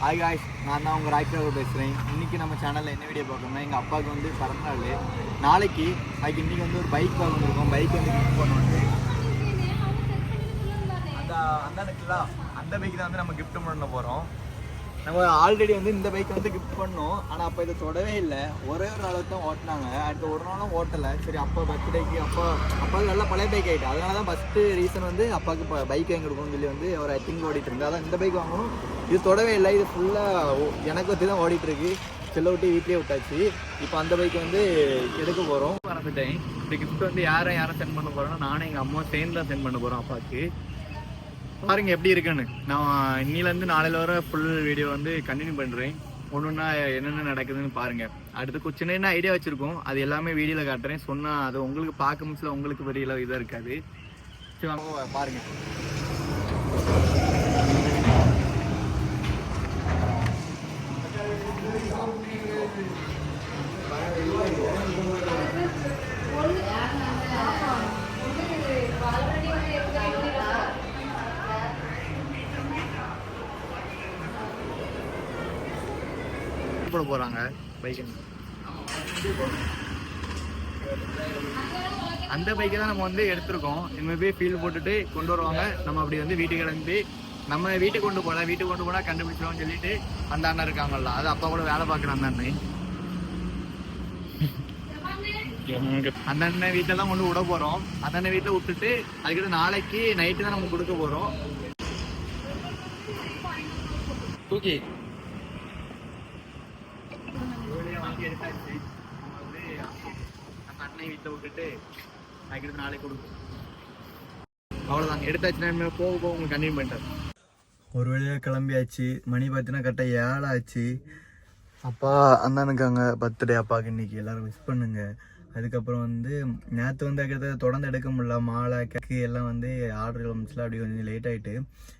Hi guys, நான் தான் உங்கள் ராய்க்காக பேசுகிறேன். இன்றைக்கி நம்ம சேனலில் என்ன வீடியோ பார்க்கணும்னா, எங்கள் அப்பாவுக்கு வந்து பிறந்தநாள் நாளைக்கு. அதுக்கு இன்றைக்கி வந்து ஒரு பைக் பார்க்க வந்திருக்கோம். பைக் வந்து கிஃப்ட் பண்ணுவோம். அந்த பைக் தான் வந்து நம்ம கிஃப்ட் பண்ண போகிறோம். நம்ம ஆல்ரெடி வந்து இந்த பைக் வந்து கிஃப்ட் பண்ணோம். ஆனால் அப்போ இதை தொடவே இல்லை. ஒரே ஒரு அளவுக்கு தான் ஓட்டினாங்க. அடுத்த ஒரு நாளும் ஓட்டலை. சரி, அப்பா பர்த்டேக்கு அப்பாவுக்கு நல்லா பழைய பைக் ஆகிட்டு. அதனால தான் ஃபஸ்ட்டு ரீசன் வந்து அப்பாவுக்கு பைக் வாங்கி கொடுக்கணும்னு சொல்லி வந்து ஒரு திங்க் ஓடிட்டு இருந்தது. அதான் இந்த பைக் வாங்கணும். இது தொடவே இல்லை. இது ஃபுல்லாக எனக்கு வச்சு தான் ஓடிட்டுருக்கு. செல்ல விட்டு வீட்லேயே விட்டாச்சு. இப்போ அந்த பைக் வந்து எடுக்க போகிறோம். மறந்துட்டேன். இந்த கிஃப்ட் வந்து யாரை சென்ட் பண்ண போகிறோன்னா, நானும் எங்கள் அம்மா சேர்ந்து தான் சென்ட் பண்ண போகிறோம் அப்பாவுக்கு. பாருங்க எப்படி இருக்குன்னு. நான் இன்னிலேருந்து நாளையில வர ஃபுல் வீடியோ வந்து கண்டினியூ பண்ணுறேன். ஒன்றுன்னா என்னென்ன நடக்குதுன்னு பாருங்கள். அடுத்து சின்ன ஐடியா வச்சுருக்கோம். அது எல்லாமே வீடியோவில் காட்டுறேன். சொன்னால் அது உங்களுக்கு பார்க்க முடியல, உங்களுக்கு பெரிய இதாக இருக்காது. சரி வாங்க பாருங்கள். போட போறாங்க பைக். அந்த பைக்கை தான் நம்ம வந்து எடுத்திருக்கோம். இனிமேல் போய் ஃபீல் போட்டுட்டு கொண்டு வருவாங்க. நம்ம அப்படி வந்து வீட்டுக்கு கிளம்பி நம்ம வீட்டுக்கு கொண்டு போனா கண்டுபிடிச்சிடுவோம்னு சொல்லிட்டு அந்த அண்ணன் இருக்காங்கல்ல, அது அப்பா கூட வேலை பார்க்குற அந்த அண்ணன். அந்த அண்ணன் வீட்டில் தான் கொண்டு விட போறோம். அந்த அண்ணன் வீட்டில் விட்டுட்டு அதுக்கிட்ட நாளைக்கு நைட்டு தான் நம்ம கொடுக்க போறோம். தூக்கி எடுத்தாச்சு. நம்ம வந்து நம்ம அண்ணனை வீட்டில் விட்டுட்டு அதுக்கிட்ட நாளைக்கு கொடுப்போம். அவ்வளோதான், எடுத்தாச்சுன்னா போக உங்களுக்கு கண்டினியூ பண்ணிட்டேன். ஒரு வழியாக கிளம்பியாச்சு. மணி பார்த்தீங்கன்னா கரெக்டாக 7 ஆச்சு. அப்பா அண்ணனுக்கு அங்கே பர்த்டே. அப்பாவுக்கு இன்னைக்கு எல்லோரும் மிஸ் பண்ணுங்க. அதுக்கப்புறம் வந்து நேற்று வந்து தொடர்ந்து எடுக்க முடியல. மாலை கேக்கு எல்லாம் வந்து ஆர்டர் வந்துச்சுல, அப்படி கொஞ்சம் லேட் ஆகிட்டு.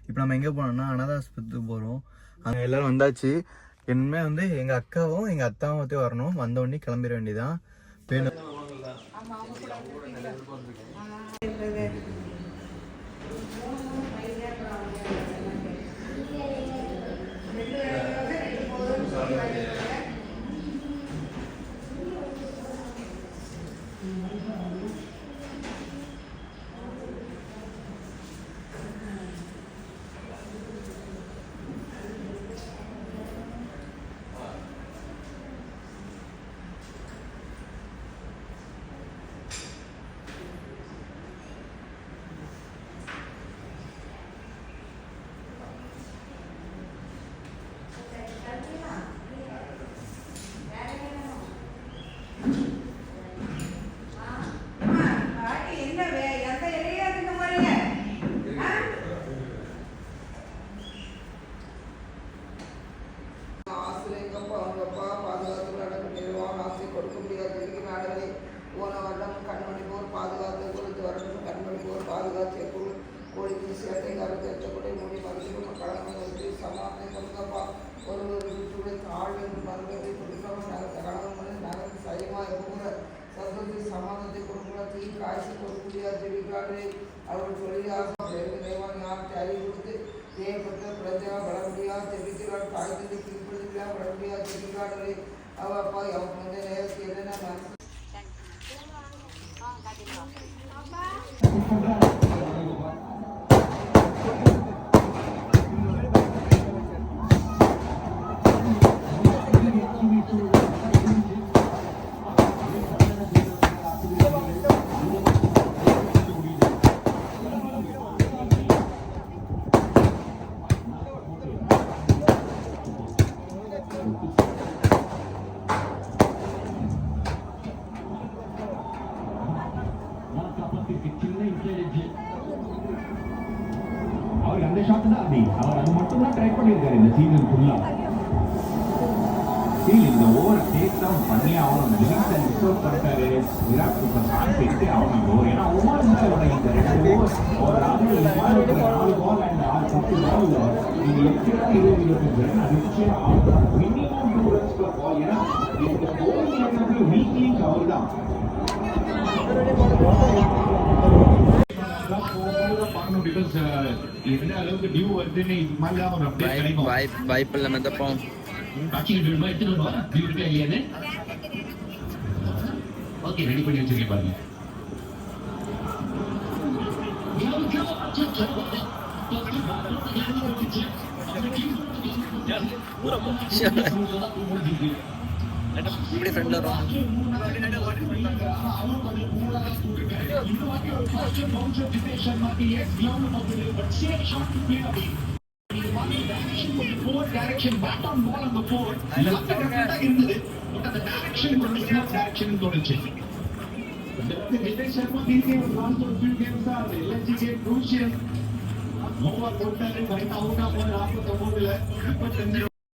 இப்போ நம்ம எங்கே போனோம்னா அனாதாஸ்பத்திரிக்கு போகிறோம். அங்கே எல்லோரும் வந்தாச்சு. இனிமே வந்து எங்கள் அக்காவும் எங்கள் அத்தாவும் பற்றி வரணும். வந்த உடனே கிளம்பிட வேண்டியதான். வேணும் சமாதத்தை கொடுக்கணும். காய்ச்சி கொடுக்கக்கூடிய ஜெபிக்கிறார்கள். அவர்கள் சொல்லி யாருக்கு அறிவு கொடுத்து தேவைப்பட்ட பிரஜா வளர்முடியா ஜெபிக்கிறார். காய்ச்சலை கீழ்ப்படுத்தியா வளர்முடியா ஜெபிக்கிறார்களே. அப்பா அவங்க வந்து நேரத்தில் என்னென்ன அந்த ஷாட் தான் அவர் அது மட்டும் தான் ட்ரை பண்ணியிருக்காரு இந்த சீசன் ஃபுல்லா. இந்த ஓவர் டேக் டவுன் பண்ணி அவன் லிமிக்ஸை டிஸ்டர்ப் பண்ணிட்டாரு. விராட் இப்போ ஷாட் எடுத்து அவன் ஓவர், ஏன்னா ஒவ்வொரு முறையோட இந்த 2 ஓவர் ஒரு ஆண்டு 4 பால் அண்ட் 10 பால் இது 8-20 ரன் அடிச்சு மினிமம் 2 runs per ball. ஏன்னா இந்த போலிங் வீக்லிங் அவர் தான் பார்க்கணும். பிகாஸ் கோர்ஸ் எந்த அளவுக்கு டியூ வருதுன்னு இது மாதிரி தான் ஒரு அப்டேட் கிடைக்கும். வாய்ப்பில்லை மெத்தப்போம். ஆக்சுவலி டியூ எடுத்துட்டு டியூ இருக்கா இல்லையான்னு ஓகே ரெடி பண்ணி வச்சிருக்கேன் பாருங்க. இப்படி ஃப்ரெண்ட்ல வரும். போட்டாரு கரெக்டா அவுட் ஆஃப் 49